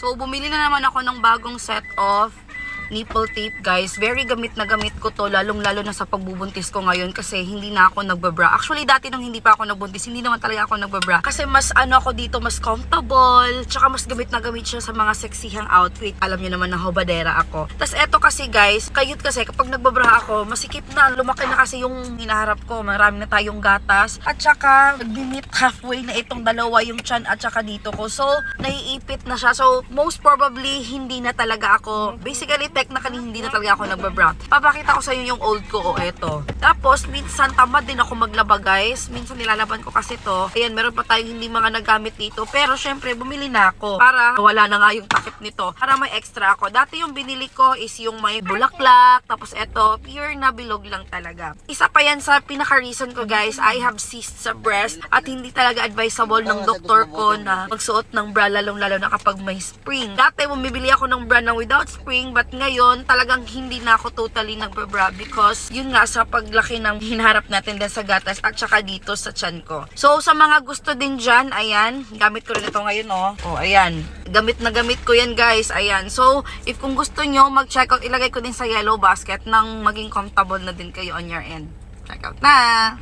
So, bumili na naman ako ng bagong set of nipple tape, guys. Very gamit na gamit ko to, lalong-lalo na sa pagbubuntis ko ngayon kasi hindi na ako nagbabra. Actually, dati nung hindi pa ako nagbuntis, hindi naman talaga ako nagbabra. Kasi mas ako dito, mas comfortable, tsaka mas gamit na gamit siya sa mga sexyhang outfit. Alam niyo naman na hobadera ako. Tapos eto kasi, guys, cute kasi kapag nagbabra ako, masikip na, lumaki na kasi yung hinaharap ko. Marami na tayong gatas. At tsaka, nag-meet halfway na itong dalawa, yung chan at tsaka dito ko. So, naiipit na siya. So, most probably, hindi na talaga ako, basically, technically, hindi na talaga ako nagbabra. Papakita ko sa inyo yung old ko, eto. Tapos, minsan, tamad din ako maglaba, guys. Minsan, nilalaban ko kasi to. Ayan, meron pa tayong hindi mga nagamit dito. Pero, syempre, bumili na ako. Para, wala na nga yung takip nito. Para may extra ako. Dati yung binili ko is yung may bulaklak. Tapos, eto, pure na bilog lang talaga. Isa pa yan sa pinaka-reason ko, guys. I have cysts sa breast. At hindi talaga advisable ng doktor ko na magsuot ng bra, lalong-lalo na kapag may spring. Dati, bumibili ako ng bra na without spring. But ngayon, talagang hindi na ako totally nagbabra because yun nga sa paglaki ng hinaharap natin din sa gatas at saka dito sa tiyan ko. So, sa mga gusto din dyan, ayan, gamit ko rin ito ngayon, oh. Oh, ayan. Gamit na gamit ko yan, guys. Ayan. So, if kung gusto nyo, mag-check out, ilagay ko din sa yellow basket nang maging comfortable na din kayo on your end. Check out na!